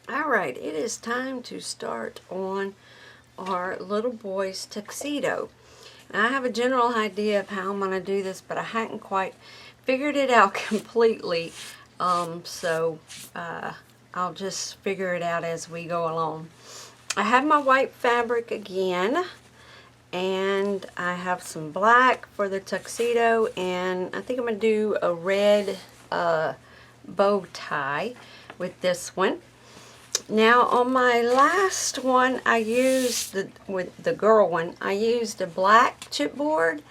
Alright, it is time to start on our little boy's tuxedo. Now, I have a general idea of how I'm going to do this, but I hadn't quite figured it out completely. So I'll just figure it out as we go along. I have my white fabric again, and I have some black for the tuxedo, and I think I'm going to do a red bow tie with this one. Now on my last one, I used with the girl one, I used a black chipboard,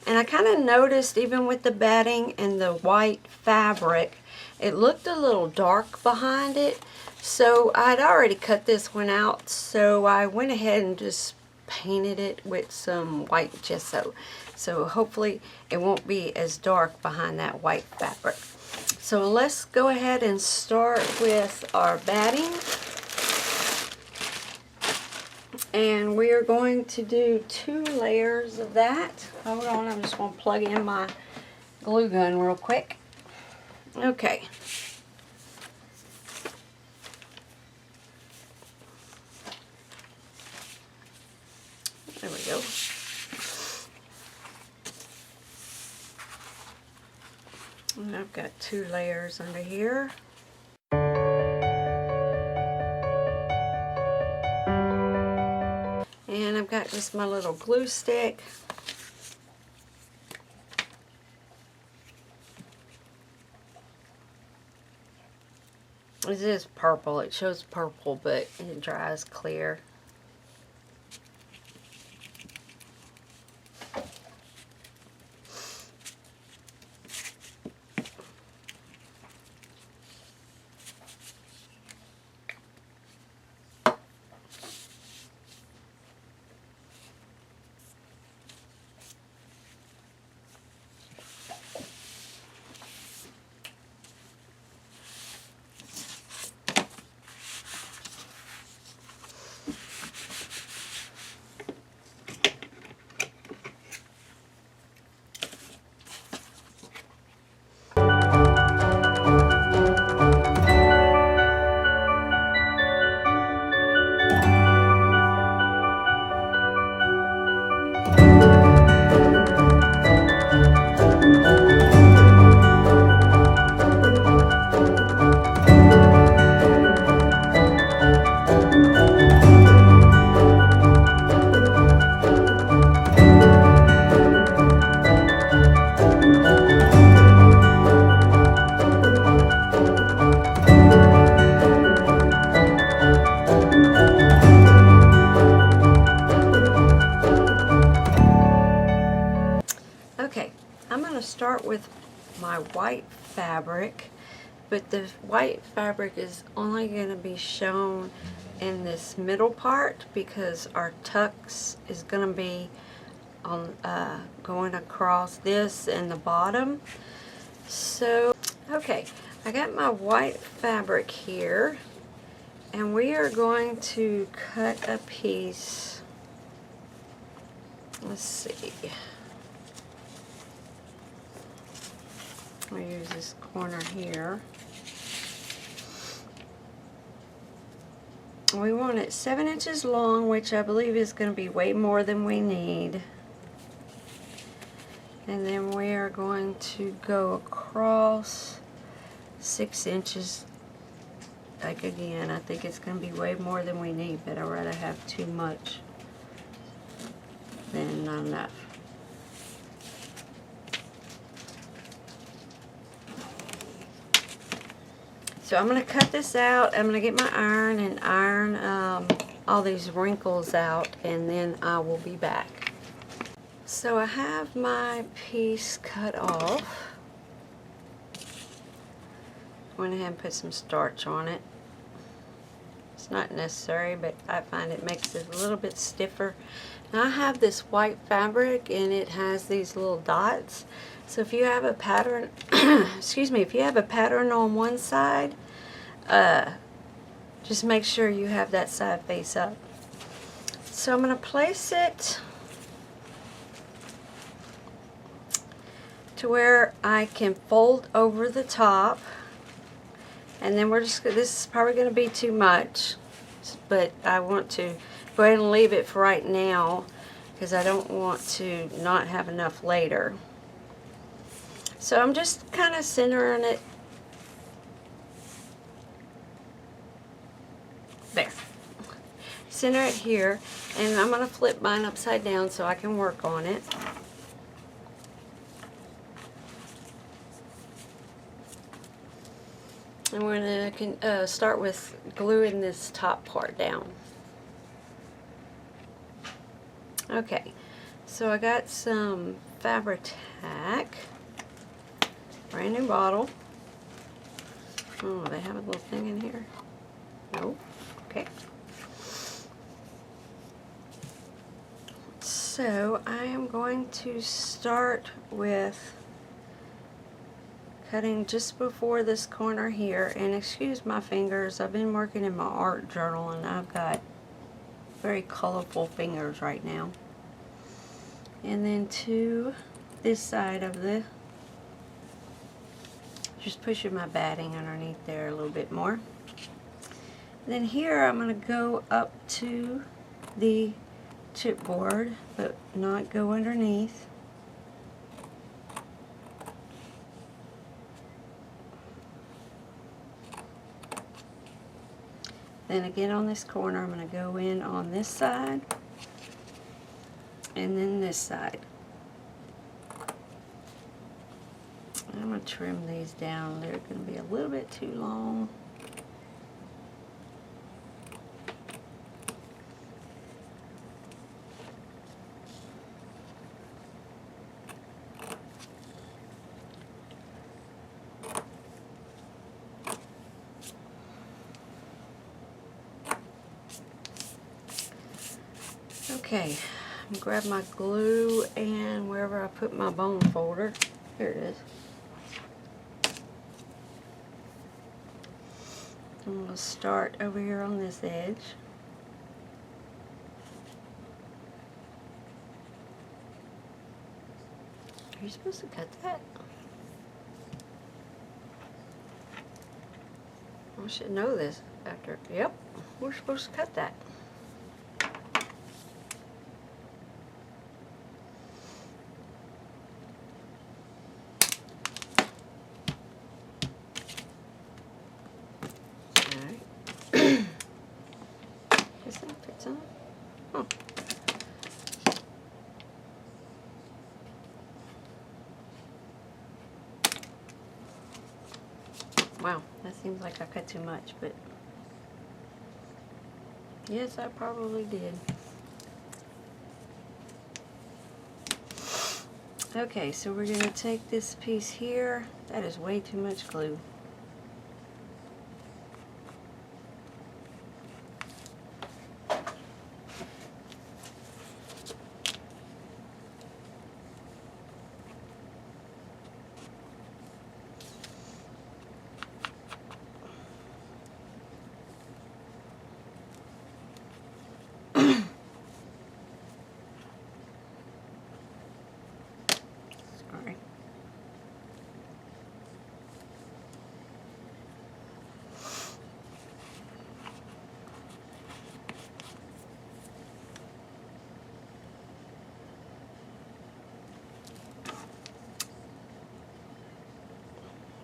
and I kind of noticed even with the batting and the white fabric, it looked a little dark behind it. So I'd already cut this one out, so I went ahead and just painted it with some white gesso. So hopefully it won't be as dark behind that white fabric. So let's go ahead and start with our batting. And we are going to do 2 layers of that. Hold on, I'm just going to plug in my glue gun real quick. Okay. There we go. And I've got 2 layers under here. And I've got just my little glue stick. This is purple. It shows purple, but it dries clear. Okay, I'm going to start with my white fabric, but the white fabric is only going to be shown in this middle part because our tux is going to be on going across this and the bottom. So, okay, I got my white fabric here, and we are going to cut a piece. Let's see. I'll use this corner here. We want it 7 inches long, which I believe is going to be way more than we need. And then we are going to go across 6 inches. Like again, I think it's going to be way more than we need, but I'd rather have too much than not enough. So I'm going to cut this out. I'm going to get my iron and iron all these wrinkles out, and then I will be back. So I have my piece cut off. Went ahead and put some starch on it. It's not necessary, but I find it makes it a little bit stiffer. Now I have this white fabric, and it has these little dots. So if you have a pattern, excuse me, if you have a pattern on one side, just make sure you have that side face up. So I'm going to place it to where I can fold over the top, And then this is probably going to be too much, but I want to go ahead and leave it for right now because I don't want to not have enough later. So I'm just kind of centering it there. Center it here, and I'm going to flip mine upside down so I can work on it. And we're going to start with gluing this top part down. Okay, so I got some Fabri-Tac, brand new bottle. Oh, they have a little thing in here? Nope. Okay. So I am going to start with cutting just before this corner here, and excuse my fingers, I've been working in my art journal and I've got very colorful fingers right now. And then to this side of the, just pushing my batting underneath there a little bit more. Then here I'm going to go up to the chipboard, but not go underneath. Then again on this corner, I'm going to go in on this side and then this side. I'm going to trim these down. They're going to be a little bit too long. Okay, I'm gonna grab my glue and wherever I put my bone folder, here it is. I'm gonna start over here on this edge. Are you supposed to cut that? I should know this after. Yep, we're supposed to cut that. Wow, that seems like I cut too much, but yes, I probably did. Okay, so we're going to take this piece here. That is way too much glue.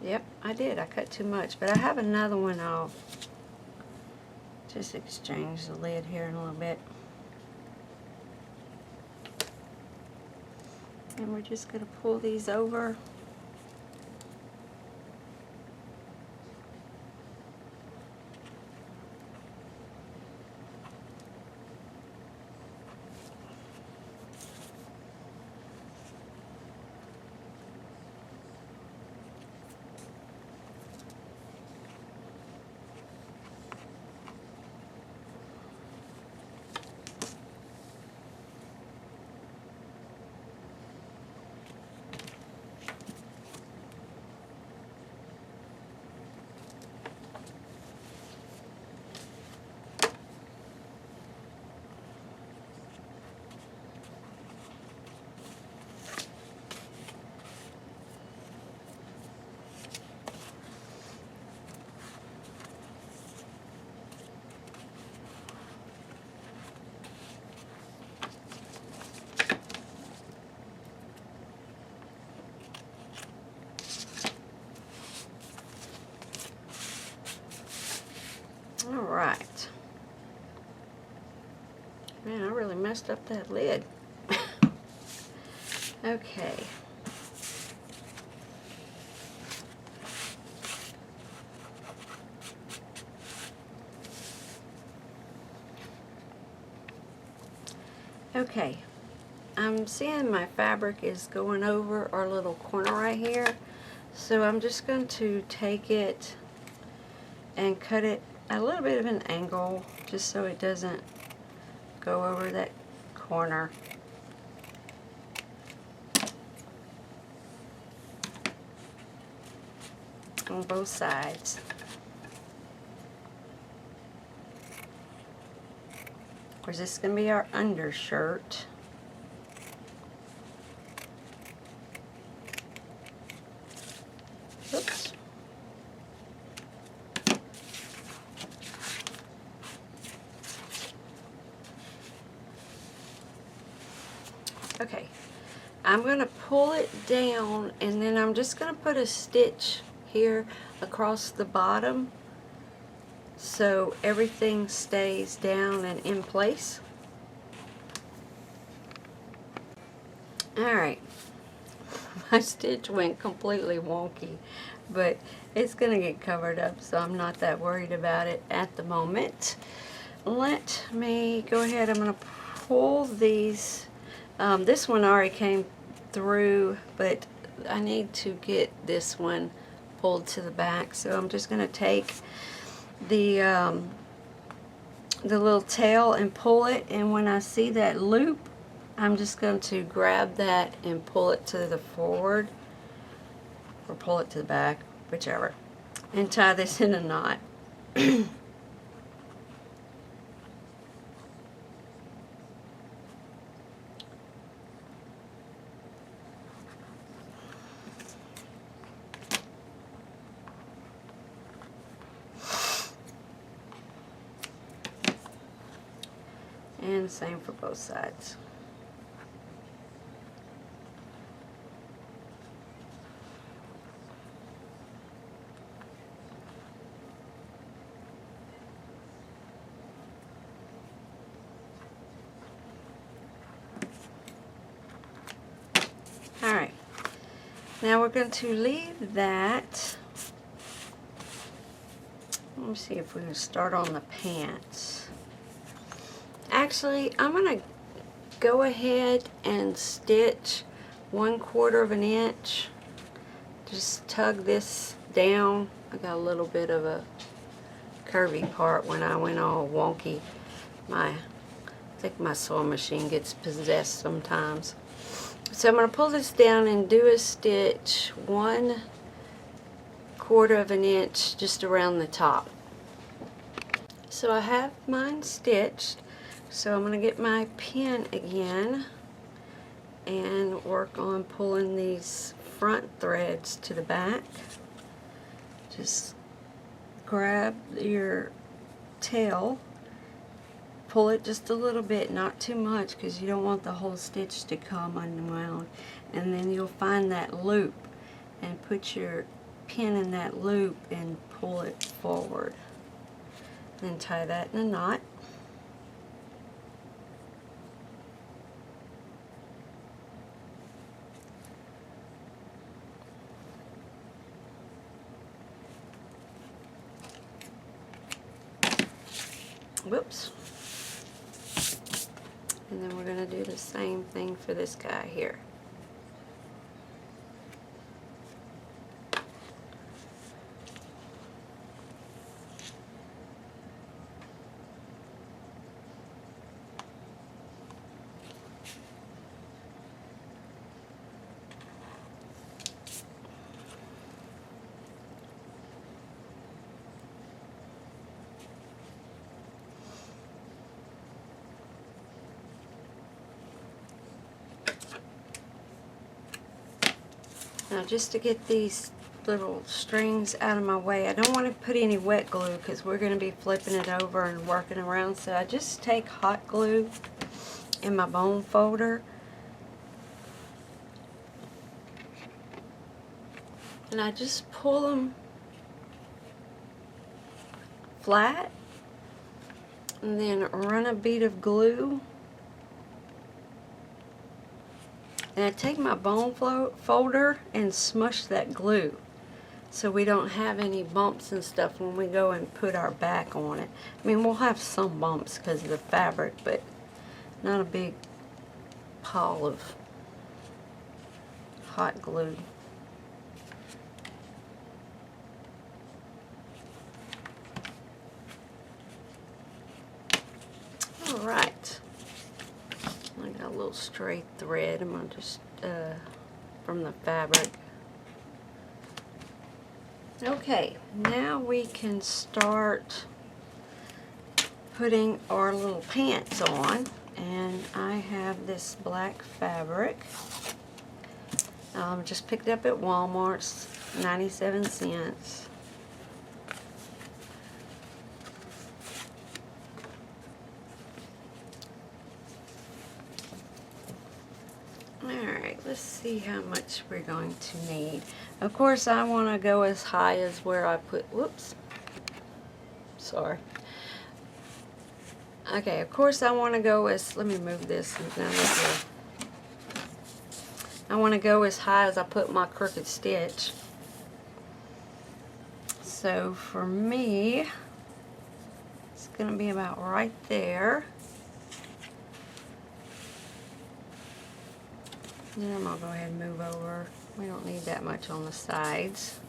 Yep, I did. I cut too much, but I have another one. I'll just exchange the lid here in a little bit. And we're just going to pull these over. All right. Man, I really messed up that lid. Okay. Okay. I'm seeing my fabric is going over our little corner right here. So I'm just going to take it and cut it a little bit of an angle just so it doesn't go over that corner. On both sides. Of course, this is going to be our undershirt. Oops. Okay, I'm going to pull it down and then I'm just going to put a stitch here across the bottom so everything stays down and in place. Alright, my stitch went completely wonky, but it's going to get covered up, so I'm not that worried about it at the moment. Let me go ahead. I'm going to pull these. This one already came through, but I need to get this one pulled to the back, so I'm just going to take the little tail and pull it, and when I see that loop, I'm just going to grab that and pull it to the forward, or pull it to the back, whichever, and tie this in a knot. And same for both sides. Alright, now we're going to leave that. Let me see if we can start on the pants. Actually, I'm going to go ahead and stitch 1/4 of an inch. Just tug this down. I got a little bit of a curvy part when I went all wonky. I think my sewing machine gets possessed sometimes. So I'm going to pull this down and do a stitch 1/4 of an inch just around the top. So I have mine stitched. So I'm going to get my pin again and work on pulling these front threads to the back. Just grab your tail, pull it just a little bit, not too much, because you don't want the whole stitch to come unwound, and then you'll find that loop and put your pin in that loop and pull it forward. Then tie that in a knot. Whoops. And then we're going to do the same thing for this guy here. Now, just to get these little strings out of my way, I don't want to put any wet glue because we're going to be flipping it over and working around, so I just take hot glue in my bone folder and I just pull them flat And then run a bead of glue. And I take my bone folder and smush that glue so we don't have any bumps and stuff when we go and put our back on it. I mean, we'll have some bumps because of the fabric, but not a big pile of hot glue. Alright, I got a little stray thread. I'm going to just, from the fabric. Okay, now we can start putting our little pants on. And I have this black fabric. Just picked it up at Walmart, it's 97 cents. Alright, let's see how much we're going to need. Of course, I want to go as high as where I put, whoops, sorry. Okay, of course I want to go as, let me move this down here. I want to go as high as I put my crooked stitch. So for me, it's going to be about right there. Then I'm going to go ahead and move over. We don't need that much on the sides.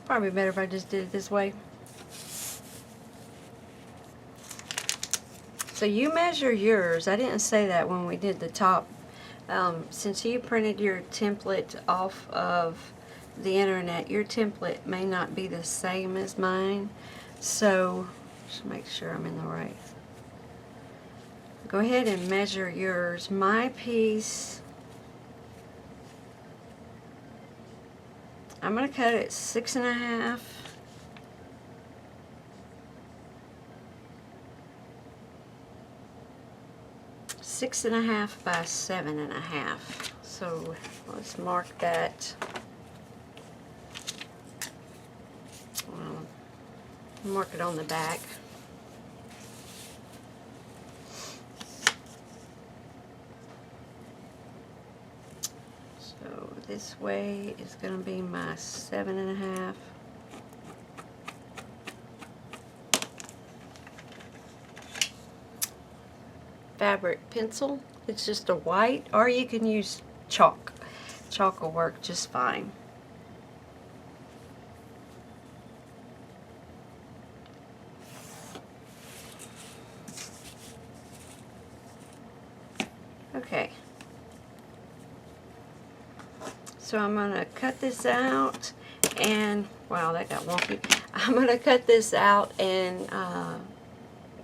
Probably better if I just did it this way. So you measure yours. I didn't say that when we did the top. Since you printed your template off of the internet, your template may not be the same as mine. So just make sure I'm in the right. Go ahead and measure yours. My piece, I'm going to cut it 6.5. Six and a half by 7.5. So let's mark that. Mark it on the back. So this way is going to be my 7.5. Fabric pencil. It's just a white, or you can use chalk. Chalk will work just fine. Okay. So I'm going to cut this out, and wow, that got wonky. I'm going to cut this out and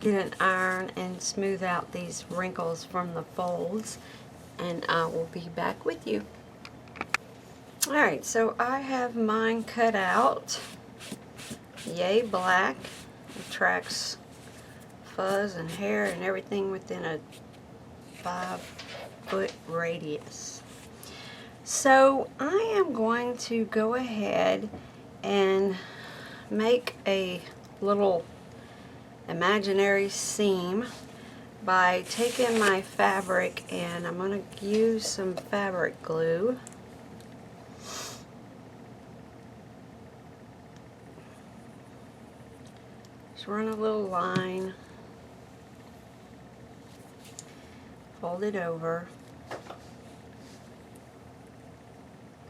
get an iron and smooth out these wrinkles from the folds, and I will be back with you. Alright, so I have mine cut out. Yay black. Attracts fuzz and hair and everything within a 5-foot radius. So I am going to go ahead and make a little imaginary seam by taking my fabric, and I'm going to use some fabric glue. Just run a little line, fold it over,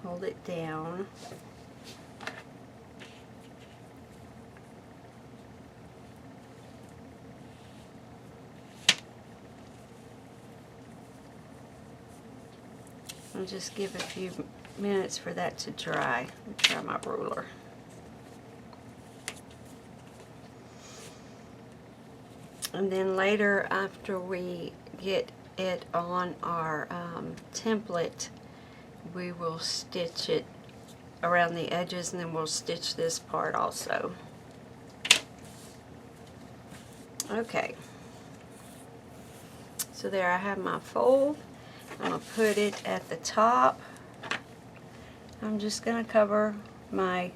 hold it down. I'll just give a few minutes for that to dry. Let me try my ruler. And then later, after we get it on our template, we will stitch it around the edges, and then we'll stitch this part also. Okay. So there I have my fold. I'm going to put it at the top. I'm just going to cover my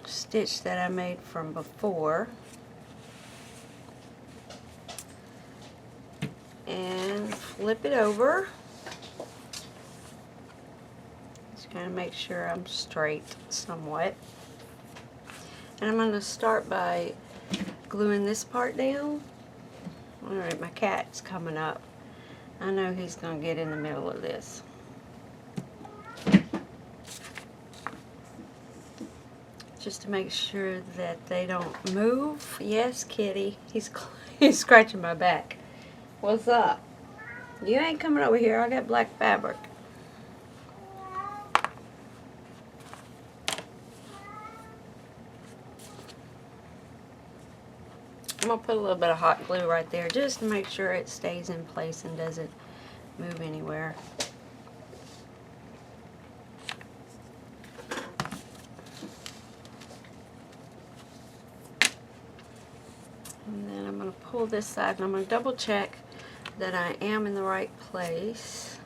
stitch that I made from before. And flip it over. Just kind of make sure I'm straight somewhat. And I'm going to start by gluing this part down. Alright, my cat's coming up. I know he's going to get in the middle of this. Just to make sure that they don't move. Yes, kitty. He's scratching my back. What's up? You ain't coming over here. I got black fabric. I'm going to put a little bit of hot glue right there just to make sure it stays in place and doesn't move anywhere. And then I'm going to pull this side and I'm going to double check that I am in the right place.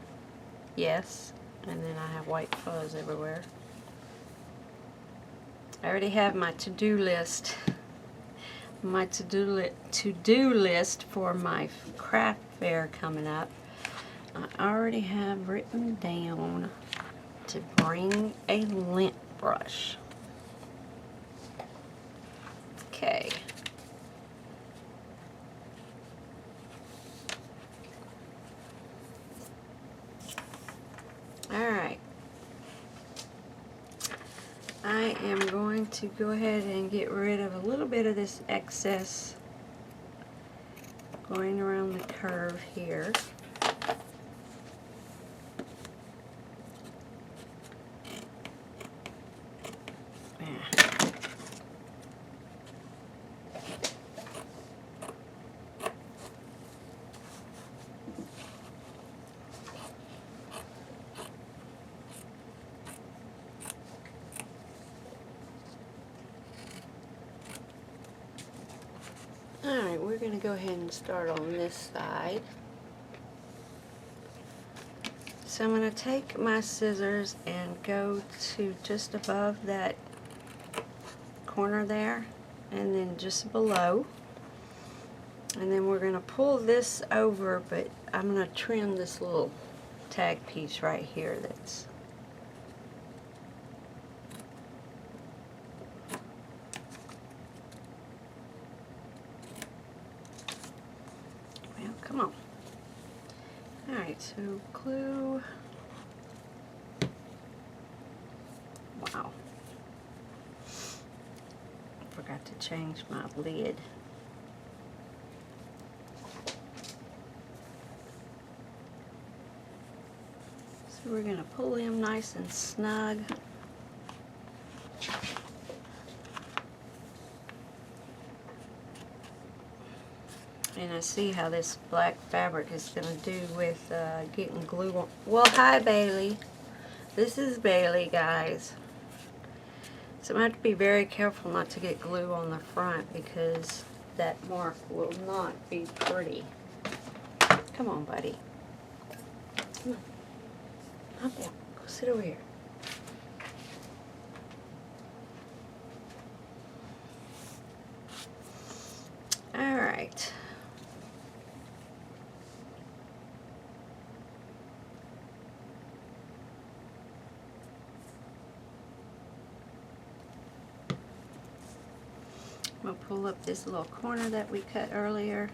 Yes. And then I have white fuzz everywhere. I already have my to-do list. My to-do list for my craft fair coming up. I already have written down to bring a lint brush. Okay. Alright. I am going to go ahead and get rid of a little bit of this excess going around the curve here. Alright, we're going to go ahead and start on this side. So I'm going to take my scissors and go to just above that corner there and then just below. And then we're going to pull this over, but I'm going to trim this little tag piece right here that's come on. Alright, so glue. Wow. Forgot to change my lid. So we're going to pull him nice and snug. And I see how this black fabric is going to do with getting glue on. Well, hi Bailey. This is Bailey, guys. So I have to be very careful not to get glue on the front because that mark will not be pretty. Come on, buddy. Come on. Hop down. Go sit over here. All right. We'll pull up this little corner that we cut earlier.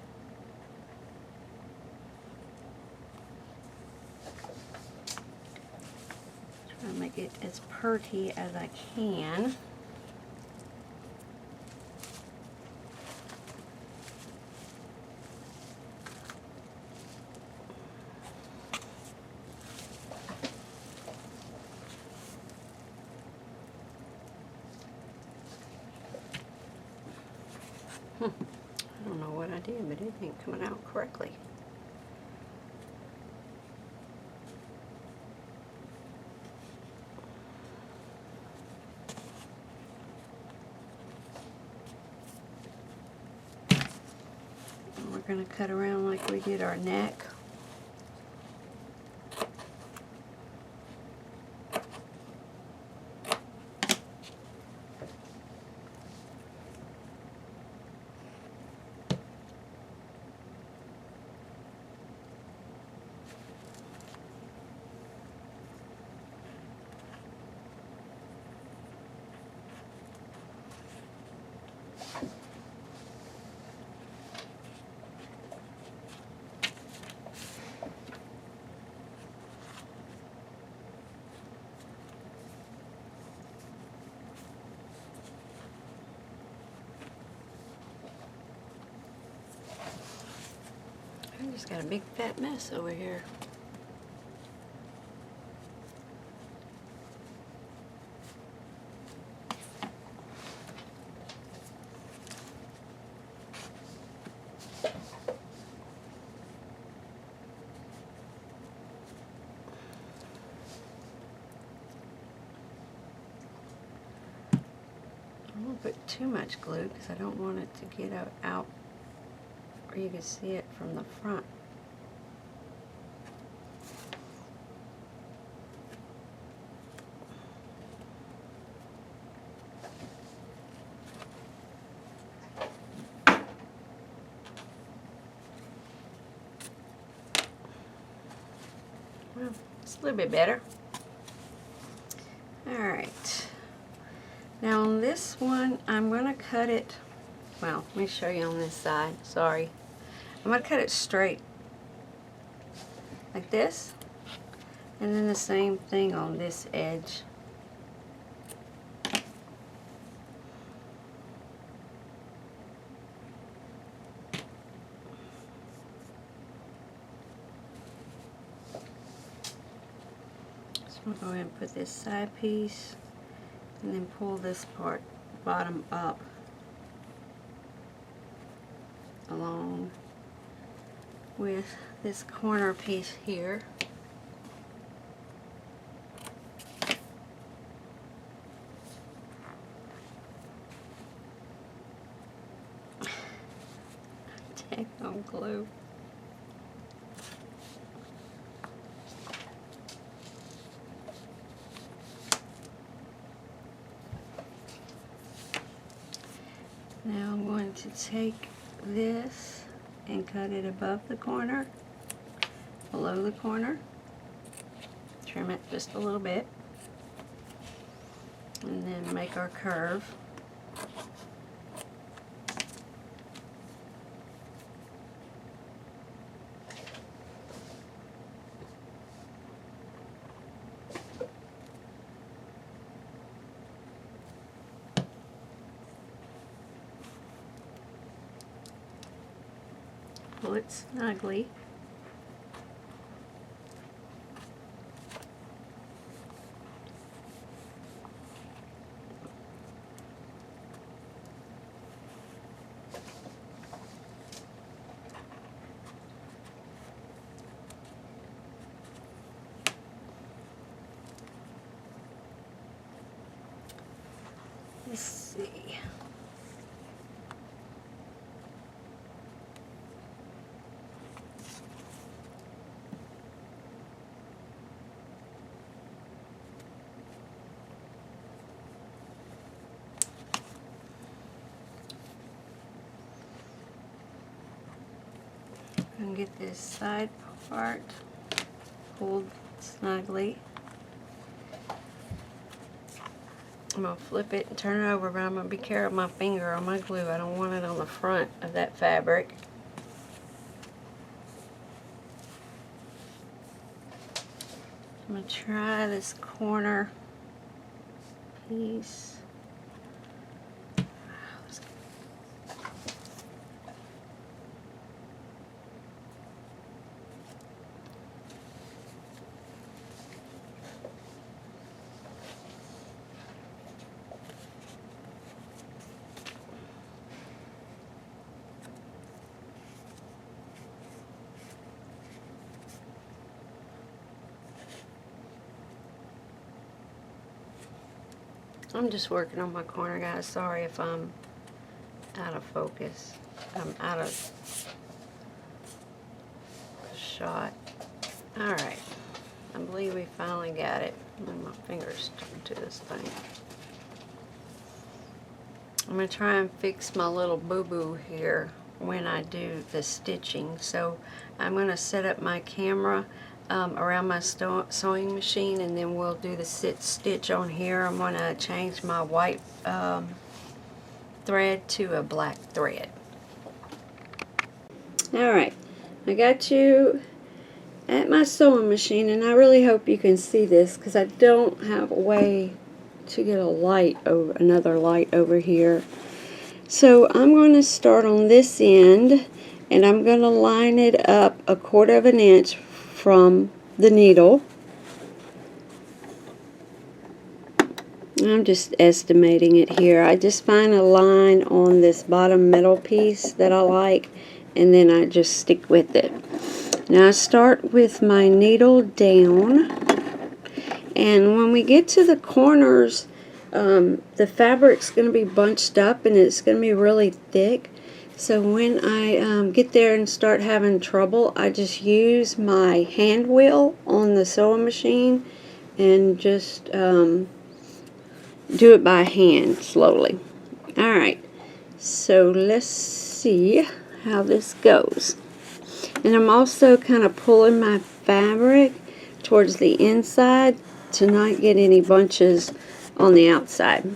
Try to make it as pretty as I can. I don't know what I did, but it ain't coming out correctly. And we're going to cut around like we did our neck. Just got a big fat mess over here. I won't put too much glue because I don't want it to get out where you can see it from the front. Well, it's a little bit better. Alright. Now on this one, I'm going to cut it, well, let me show you on this side, sorry. I'm going to cut it straight, like this, and then the same thing on this edge. So I'm going to go ahead and put this side piece and then pull this part bottom up along with this corner piece here. Tack on glue. Now I'm going to take this and cut it above the corner, below the corner, trim it just a little bit, and then make our curve. Pull it snugly. Let's see. And get this side part pulled snugly. I'm going to flip it and turn it over, but I'm going to be careful of my finger on my glue. I don't want it on the front of that fabric. I'm going to try this corner piece. I'm just working on my corner, guys. Sorry if I'm out of focus. I'm out of shot. Alright. I believe we finally got it. And my fingers stuck to this thing. I'm going to try and fix my little boo-boo here when I do the stitching. So I'm going to set up my camera around my sewing machine, and then we'll do the stitch on here. I'm going to change my white thread to a black thread. Alright, I got you at my sewing machine, and I really hope you can see this because I don't have a way to get a light over, another light over here. So I'm going to start on this end, and I'm going to line it up 1/4 of an inch from the needle. I'm just estimating it here. I just find a line on this bottom middle piece that I like, and then I just stick with it. Now I start with my needle down, and when we get to the corners, the fabric's going to be bunched up and it's going to be really thick. So when I get there and start having trouble, I just use my hand wheel on the sewing machine and just do it by hand slowly. Alright, so let's see how this goes. And I'm also kind of pulling my fabric towards the inside to not get any bunches on the outside.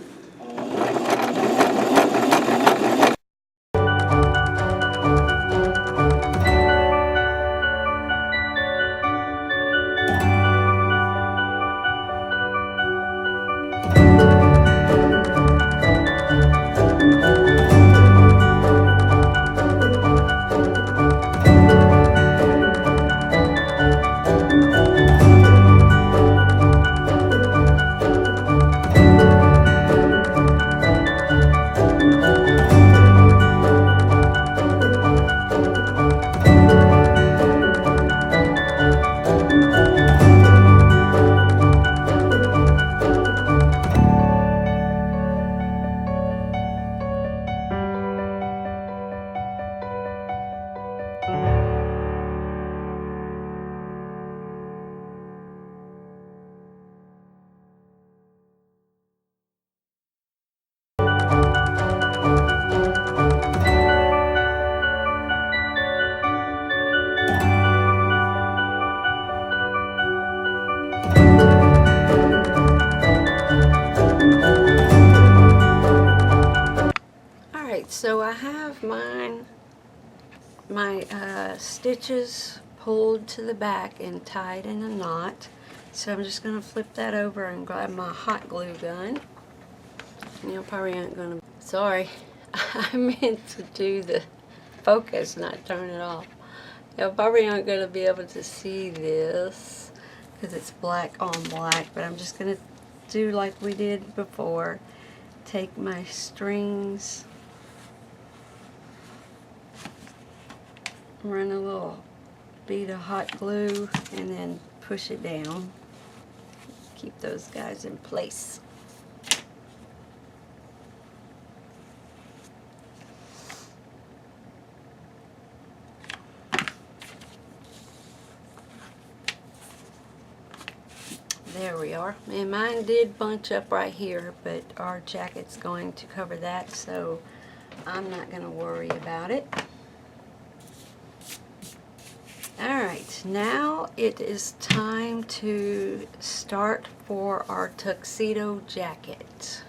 So I have my stitches pulled to the back and tied in a knot. So I'm just going to flip that over and grab my hot glue gun. And you probably aren't going to... Sorry, I meant to do the focus, not turn it off. You probably aren't going to be able to see this because it's black on black, but I'm just going to do like we did before. Take my strings, run a little bead of hot glue, and then push it down. Keep those guys in place. There we are. And mine did bunch up right here, but our jacket's going to cover that, so I'm not going to worry about it. Alright, now it is time to start for our tuxedo jacket.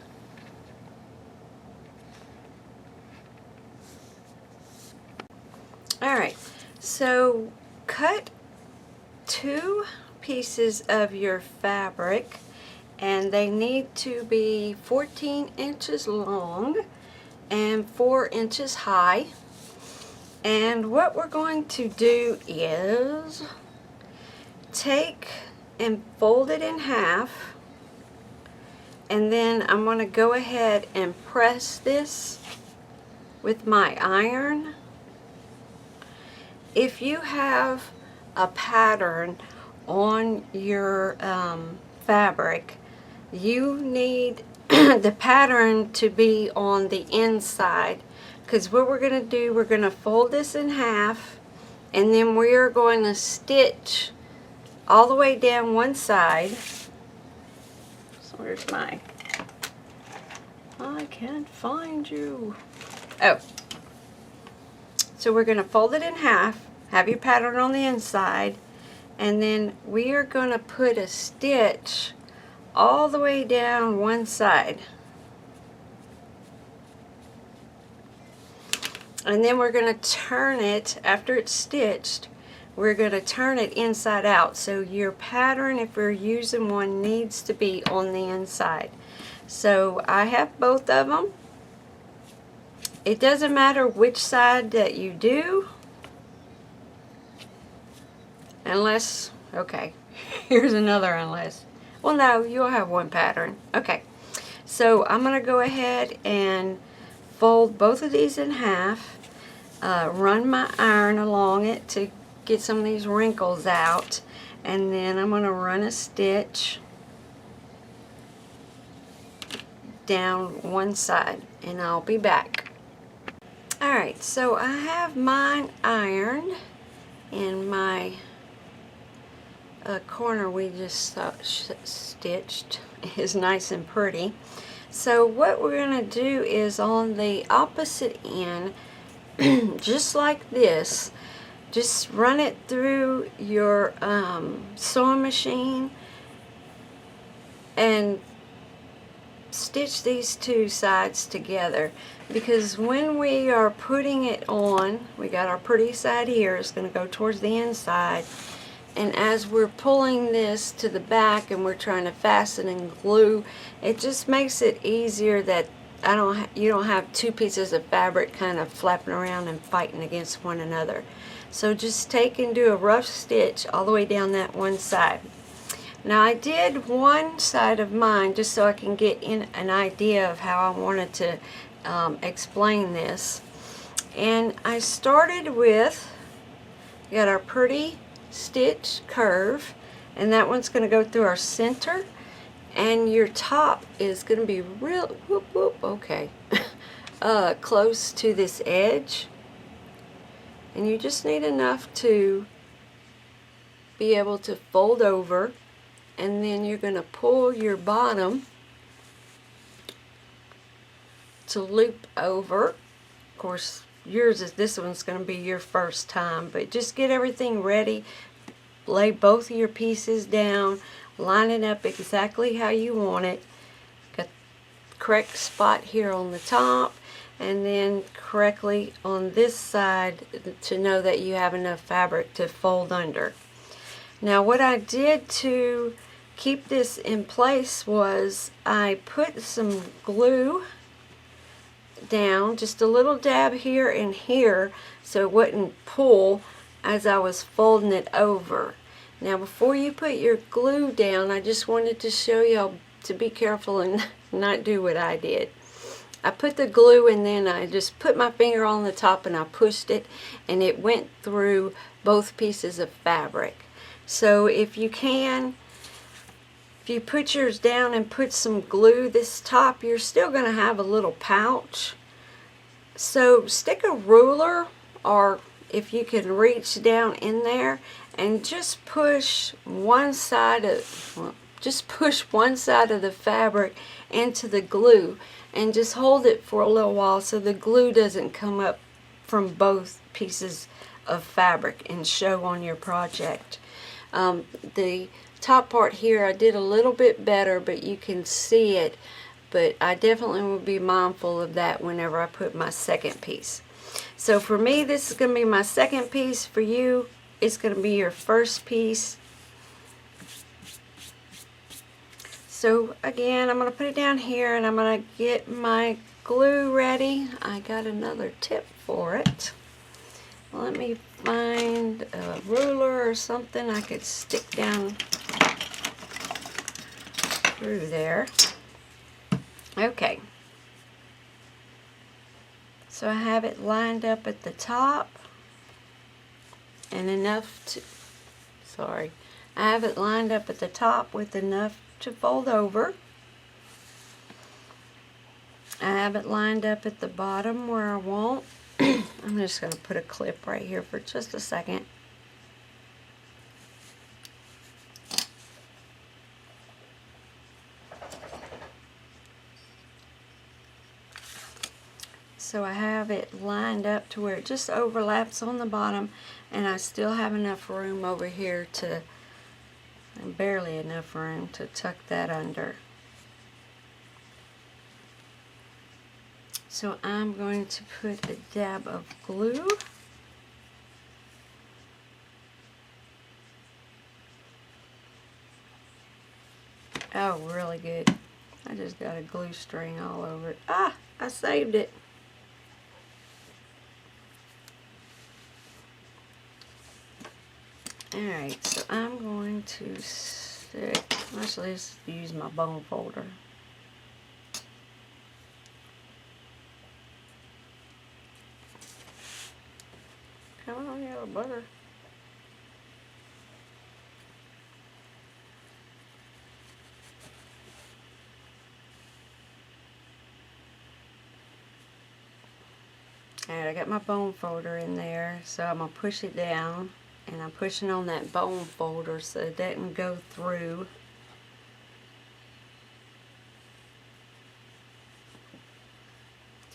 Alright, so cut 2 pieces of your fabric, and they need to be 14 inches long and 4 inches high. And what we're going to do is take and fold it in half, and then I'm going to go ahead and press this with my iron. If you have a pattern on your fabric, you need the pattern to be on the inside, because what we're going to do, we're going to fold this in half, and then we are going to stitch all the way down one side. So where's my... I can't find you. Oh. So we're going to fold it in half, have your pattern on the inside, and then we are going to put a stitch all the way down one side. And then we're going to turn it, after it's stitched, we're going to turn it inside out. So your pattern, if we're using one, needs to be on the inside. So I have both of them. It doesn't matter which side that you do. Unless, okay, here's another unless. Well, no, you'll have one pattern. Okay, so I'm going to go ahead and fold both of these in half, run my iron along it to get some of these wrinkles out, and then I'm going to run a stitch down one side, and I'll be back. Alright, so I have mine ironed, and my corner we just stitched is nice and pretty. So what we're going to do is on the opposite end, just like this, just run it through your sewing machine and stitch these two sides together, because when we are putting it on, we got our pretty side here, it's going to go towards the inside, and as we're pulling this to the back and we're trying to fasten and glue, it just makes it easier that you don't have two pieces of fabric kind of flapping around and fighting against one another. So just take and do a rough stitch all the way down that one side. Now I did one side of mine just so I can get in an idea of how I wanted to explain this. And I started with, we got our pretty stitch curve, and that one's going to go through our center, and your top is going to be real, whoop, whoop, okay, close to this edge. And you just need enough to be able to fold over, and then you're going to pull your bottom to loop over. Of course, this one's going to be your first time, but just get everything ready. Lay both of your pieces down, line it up exactly how you want it. Got the correct spot here on the top, and then correctly on this side to know that you have enough fabric to fold under. Now what I did to keep this in place was I put some glue down, just a little dab here and here, so it wouldn't pull as I was folding it over. Now before you put your glue down, I just wanted to show y'all to be careful and not do what I did. I put the glue and then I just put my finger on the top and I pushed it, and it went through both pieces of fabric. So if you put yours down and put some glue this top, you're still going to have a little pouch. So stick a ruler, or if you can reach down in there, and just push one side of the fabric into the glue, and just hold it for a little while so the glue doesn't come up from both pieces of fabric and show on your project. The top part here I did a little bit better, but you can see it, but I definitely will be mindful of that whenever I put my second piece. So for me, this is going to be my second piece. For you, it's going to be your first piece. So again, I'm going to put it down here, and I'm going to get my glue ready. I got another tip for it. Let me find a ruler or something I could stick down through there. Okay. So I have it lined up at the top, and I have it lined up at the top with enough to fold over. I have it lined up at the bottom where I want. I'm just going to put a clip right here for just a second. So I have it lined up to where it just overlaps on the bottom, and I still have enough room over here barely enough room to tuck that under. So I'm going to put a dab of glue. Oh, really good. I just got a glue string all over it. Ah, I saved it. Alright, so I'm going to stick, actually let's use my bone folder. Come on, yellow butter. Alright, I got my bone folder in there, so I'm going to push it down, and I'm pushing on that bone folder so it doesn't go through.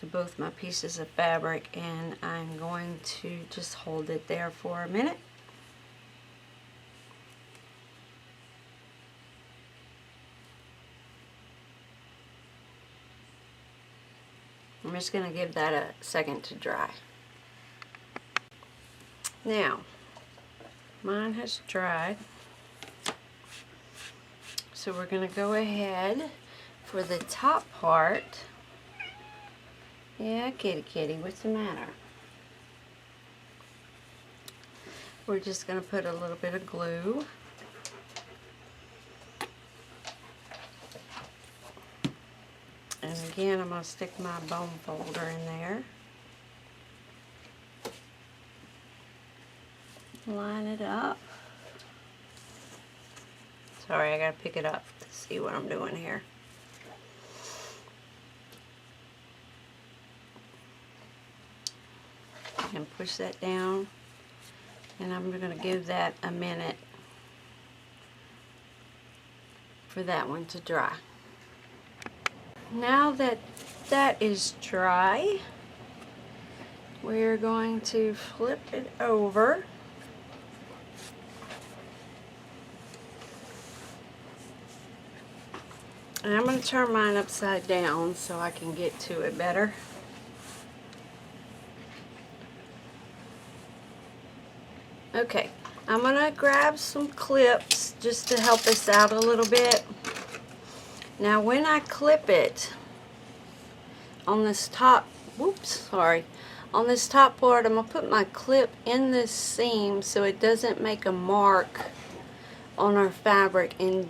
To both my pieces of fabric, and I'm going to just hold it there for a minute. I'm just going to give that a second to dry. Now, mine has dried, so we're going to go ahead for the top part. Yeah, kitty kitty, what's the matter? We're just going to put a little bit of glue. And again, I'm going to stick my bone folder in there. Line it up. Sorry, I got to pick it up to see what I'm doing here. And push that down. And I'm going to give that a minute for that one to dry. Now that that is dry, we're going to flip it over. And I'm going to turn mine upside down so I can get to it better. Okay, I'm going to grab some clips just to help us out a little bit. Now when I clip it on this top, on this top part, I'm going to put my clip in this seam so it doesn't make a mark on our fabric. And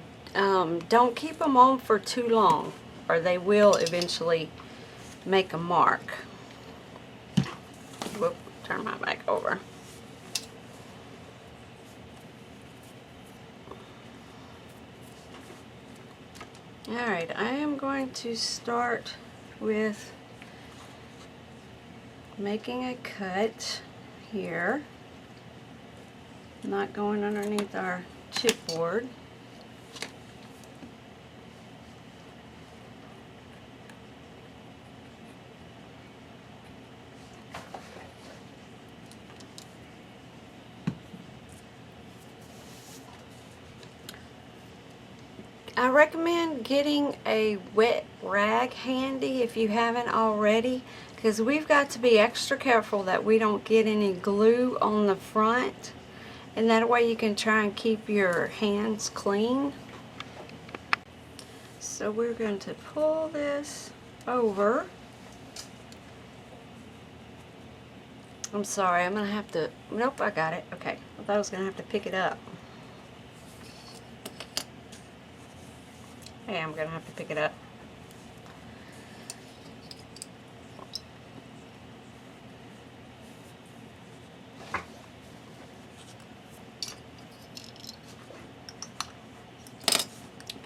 don't keep them on for too long or they will eventually make a mark. Whoop, turn my back over. Alright, I am going to start with making a cut here. Not going underneath our chipboard. I recommend getting a wet rag handy if you haven't already, because we've got to be extra careful that we don't get any glue on the front, and that way you can try and keep your hands clean. So we're going to pull this over. I'm sorry, I'm going to have to, nope, I got it. Okay, I thought I was going to have to pick it up. Yeah, I'm going to have to pick it up.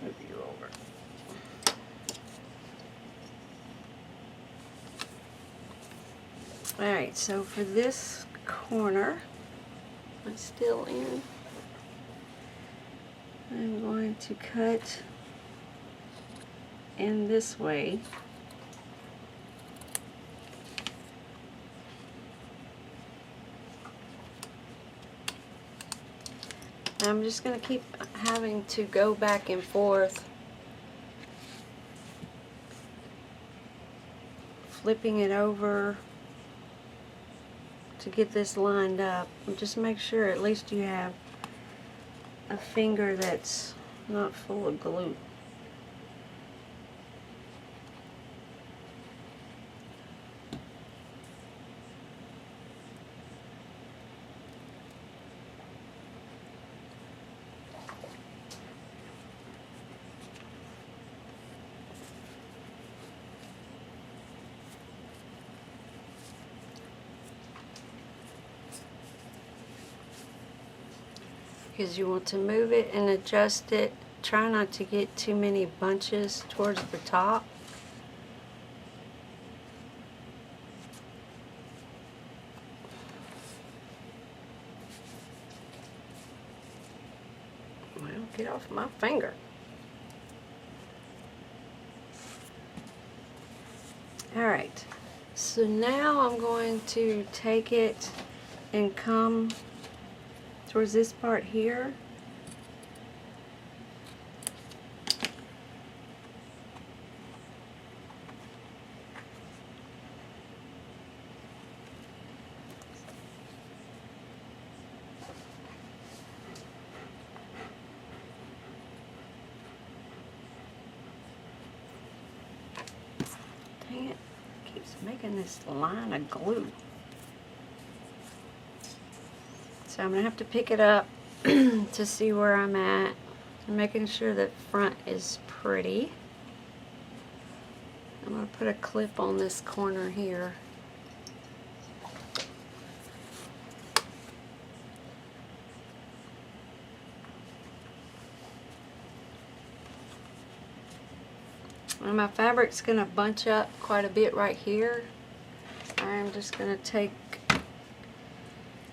Move you over. Alright, so for this corner, it's still in. I'm going to cut in this way. I'm just going to keep having to go back and forth, flipping it over to get this lined up. And just make sure at least you have a finger that's not full of glue. because you want to move it and adjust it. Try not to get too many bunches towards the top. Well, get off my finger. Alright, so now I'm going to take it and come towards this part here. Dang it, keeps making this line of glue. So I'm going to have to pick it up to see where I'm at. I'm making sure that front is pretty. I'm going to put a clip on this corner here. And my fabric's going to bunch up quite a bit right here. I'm just going to take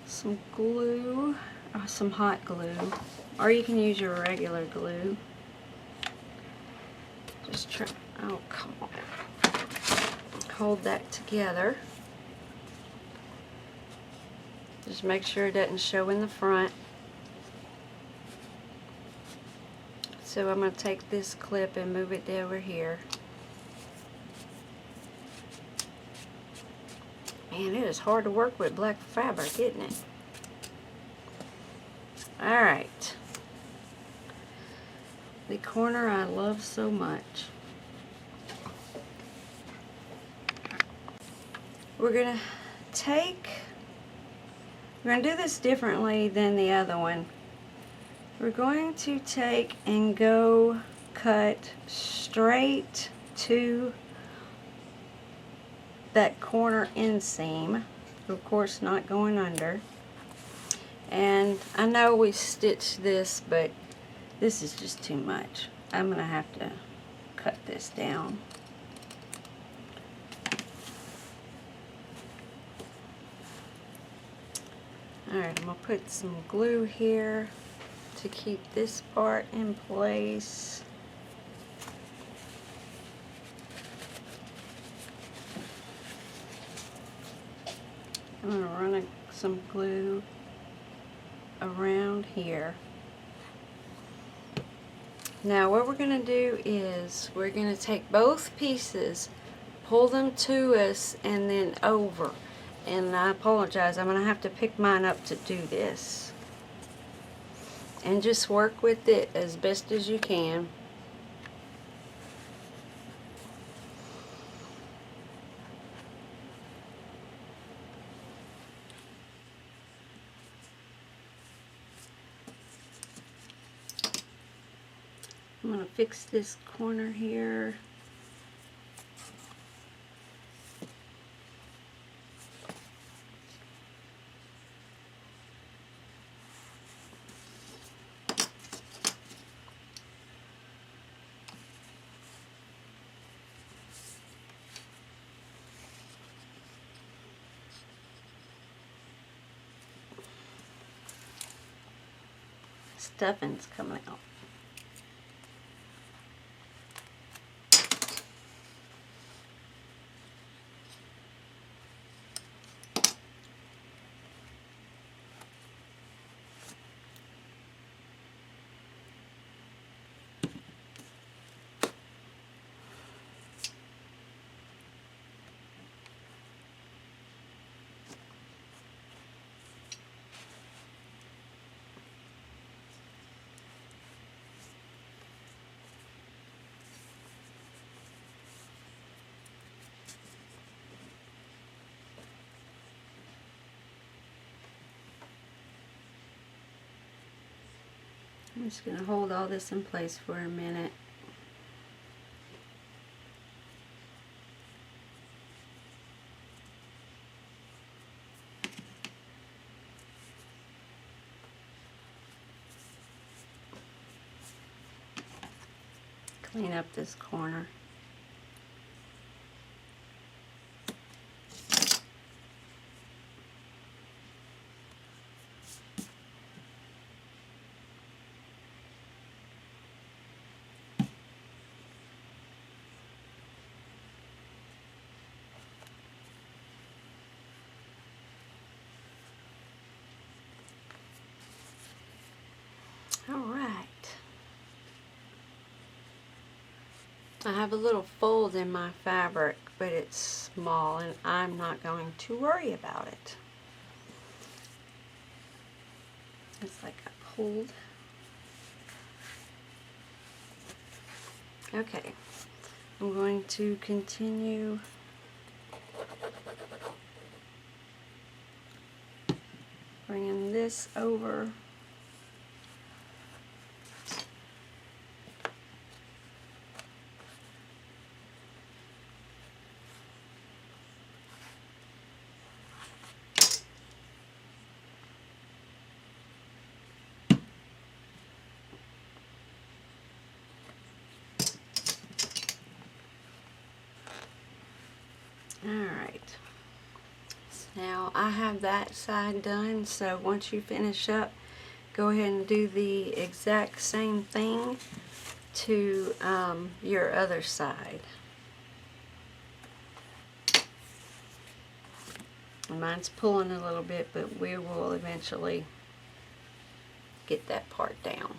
some glue, some hot glue, or you can use your regular glue. Just try, oh come on, hold that together. Just make sure it doesn't show in the front. So I'm going to take this clip and move it over here. Man, it is hard to work with black fabric, isn't it? Alright. The corner I love so much. We're going to do this differently than the other one. We're going to take and go cut straight to that corner inseam, of course not going under. And I know we stitched this, but this is just too much. I'm going to have to cut this down. Alright, I'm going to put some glue here to keep this part in place. I'm going to run some glue around here. Now what we're going to do is we're going to take both pieces, pull them to us, and then over. And I apologize, I'm going to have to pick mine up to do this. And just work with it as best as you can. I'm going to fix this corner here. Stuffing's coming out. I'm just going to hold all this in place for a minute. clean up this corner. All right. I have a little fold in my fabric, but it's small and I'm not going to worry about it. It's like I pulled. Okay, I'm going to continue bringing this over. Alright, now I have that side done, so once you finish up, go ahead and do the exact same thing to your other side. Mine's pulling a little bit, but we will eventually get that part down.